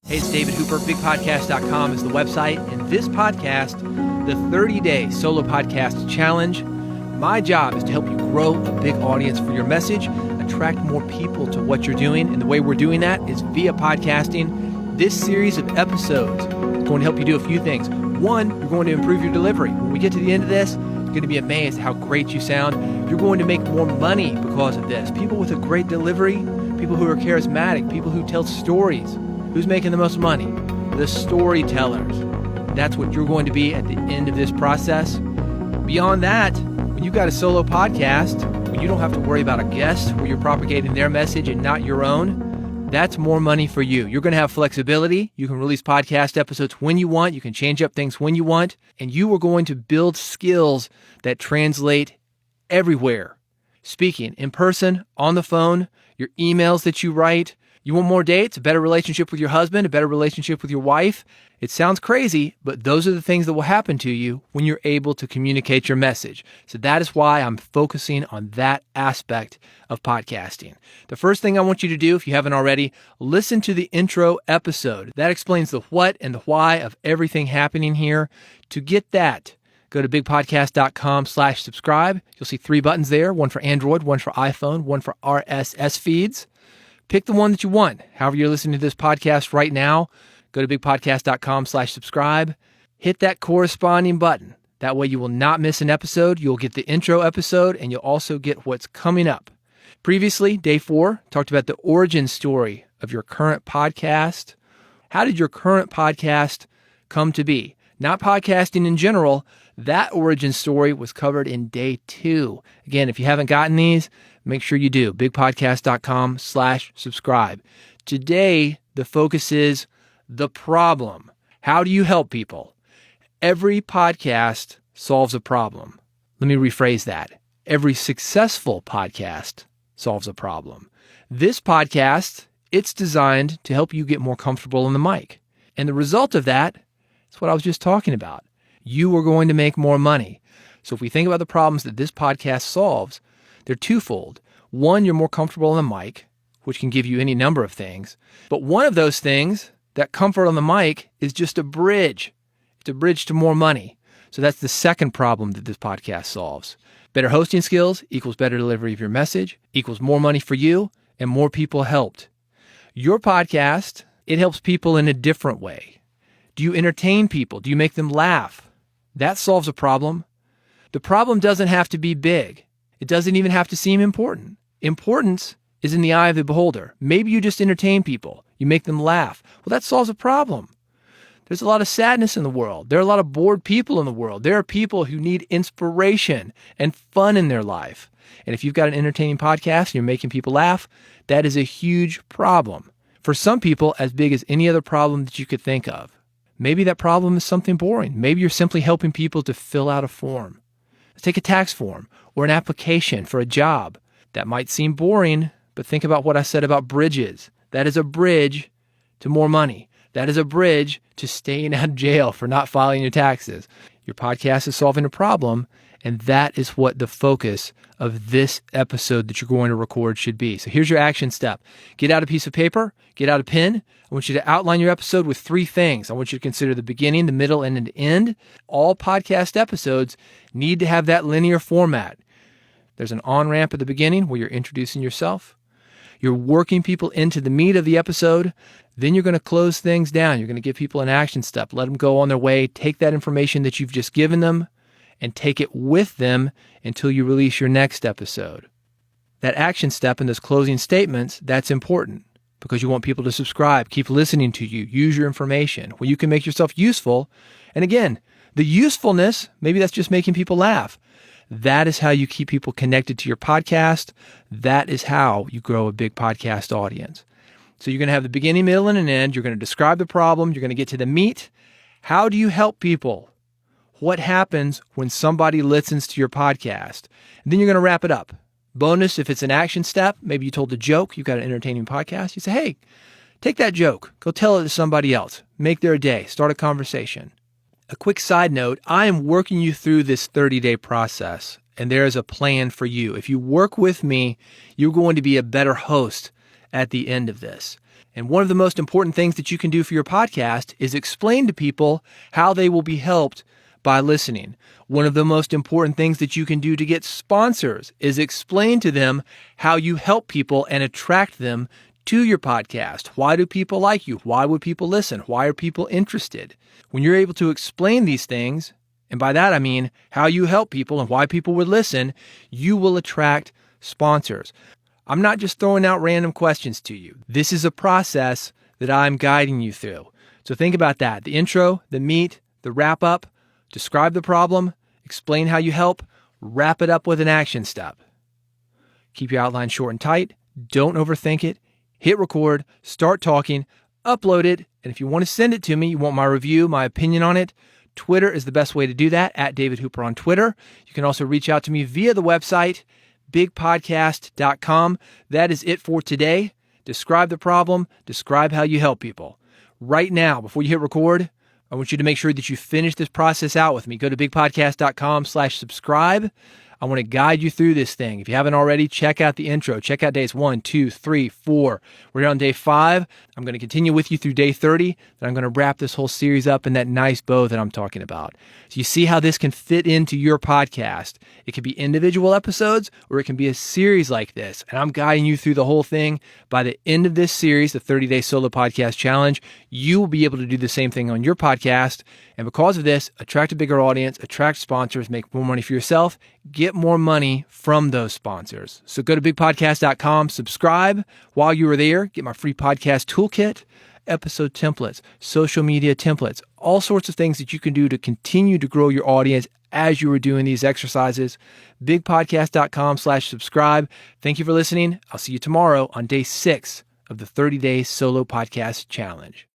Hey, it's David Hooper. BigPodcast.com is the website. And this podcast, the 30-day solo podcast challenge, my job is to help you grow a big audience for your message, attract more people to what you're doing. And the way we're doing that is via podcasting. This series of episodes is going to help you do a few things. One, you're going to improve your delivery. When we get to the end of this, you're going to be amazed at how great you sound. You're going to make more money because of this. People with a great delivery, people who are charismatic, people who tell stories. Who's making the most money? The storytellers. That's what you're going to be at the end of this process. Beyond that, when you've got a solo podcast, when you don't have to worry about a guest, where you're propagating their message and not your own, that's more money for you. You're going to have flexibility. You can release podcast episodes when you want. You can change up things when you want. And you are going to build skills that translate everywhere. Speaking in person, on the phone, your emails that you write. You want more dates, a better relationship with your husband, a better relationship with your wife? It sounds crazy, but those are the things that will happen to you when you're able to communicate your message. So that is why I'm focusing on that aspect of podcasting. The first thing I want you to do, if you haven't already, listen to the intro episode. That explains the what and the why of everything happening here. To get that, go to bigpodcast.com/subscribe. You'll see 3 buttons there, one for Android, one for iPhone, one for RSS feeds. Pick the one that you want. However you're listening to this podcast right now, go to bigpodcast.com/subscribe. Hit that corresponding button. That way you will not miss an episode. You'll get the intro episode, and you'll also get what's coming up. Previously, day 4, talked about the origin story of your current podcast. How did your current podcast come to be? Not podcasting in general. That origin story was covered in day 2. Again, if you haven't gotten these, make sure you do. bigpodcast.com/subscribe. Today, the focus is the problem. How do you help people? Every podcast solves a problem. Let me rephrase that. Every successful podcast solves a problem. This podcast, it's designed to help you get more comfortable on the mic. And the result of that is what I was just talking about. You are going to make more money. So if we think about the problems that this podcast solves, they're twofold. One, you're more comfortable on the mic, which can give you any number of things. But one of those things, that comfort on the mic, is just a bridge. It's a bridge to more money. So that's the second problem that this podcast solves. Better hosting skills equals better delivery of your message, equals more money for you, and more people helped. Your podcast, it helps people in a different way. Do you entertain people? Do you make them laugh? That solves a problem. The problem doesn't have to be big. It doesn't even have to seem important. Importance is in the eye of the beholder. Maybe you just entertain people. You make them laugh. Well, that solves a problem. There's a lot of sadness in the world. There are a lot of bored people in the world. There are people who need inspiration and fun in their life. And if you've got an entertaining podcast and you're making people laugh, that is a huge problem. For some people, as big as any other problem that you could think of. Maybe that problem is something boring. Maybe you're simply helping people to fill out a form. Let's take a tax form or an application for a job. That might seem boring, but think about what I said about bridges. That is a bridge to more money. That is a bridge to staying out of jail for not filing your taxes. Your podcast is solving a problem, and that is what the focus of this episode that you're going to record should be. So here's your action step. Get out a piece of paper, get out a pen. I want you to outline your episode with 3 things. I want you to consider the beginning, the middle, and the end. All podcast episodes need to have that linear format. There's an on-ramp at the beginning where you're introducing yourself. You're working people into the meat of the episode. Then you're going to close things down. You're going to give people an action step. Let them go on their way. Take that information that you've just given them and take it with them until you release your next episode. That action step and those closing statements, that's important because you want people to subscribe, keep listening to you, use your information where you can make yourself useful. And again, the usefulness, maybe that's just making people laugh. That is how you keep people connected to your podcast. That is how you grow a big podcast audience. So you're going to have the beginning, middle, and an end. You're going to describe the problem. You're going to get to the meat. How do you help people? What happens when somebody listens to your podcast? And then you're going to wrap it up. Bonus, if it's an action step, maybe you told a joke, you've got an entertaining podcast. You say, hey, take that joke. Go tell it to somebody else. Make their day. Start a conversation. A quick side note, I am working you through this 30-day process, and there is a plan for you. If you work with me, you're going to be a better host at the end of this. And one of the most important things that you can do for your podcast is explain to people how they will be helped by listening. One of the most important things that you can do to get sponsors is explain to them how you help people and attract them to your podcast. Why do people like you? Why would people listen? Why are people interested? When you're able to explain these things, and by that I mean how you help people and why people would listen, you will attract sponsors. I'm not just throwing out random questions to you. This is a process that I'm guiding you through. So think about that. The intro, the meat, the wrap up, describe the problem, explain how you help, wrap it up with an action step. Keep your outline short and tight. Don't overthink it. Hit record, start talking, upload it. And if you want to send it to me, you want my review, my opinion on it, Twitter is the best way to do that, at David Hooper on Twitter. You can also reach out to me via the website, bigpodcast.com. That is it for today. Describe the problem, describe how you help people. Right now, before you hit record, I want you to make sure that you finish this process out with me. Go to bigpodcast.com/subscribe. I want to guide you through this thing. If you haven't already, check out the intro. Check out days 1, 2, 3, 4. We're here on day 5. I'm going to continue with you through day 30. Then I'm going to wrap this whole series up in that nice bow that I'm talking about. So you see how this can fit into your podcast. It can be individual episodes or it can be a series like this. And I'm guiding you through the whole thing. By the end of this series, the 30-day solo podcast challenge, you will be able to do the same thing on your podcast. And because of this, attract a bigger audience, attract sponsors, make more money for yourself, get more money from those sponsors. So go to bigpodcast.com, subscribe while you are there, get my free podcast toolkit, episode templates, social media templates, all sorts of things that you can do to continue to grow your audience as you are doing these exercises. Bigpodcast.com/subscribe. Thank you for listening. I'll see you tomorrow on day 6 of the 30-day solo podcast challenge.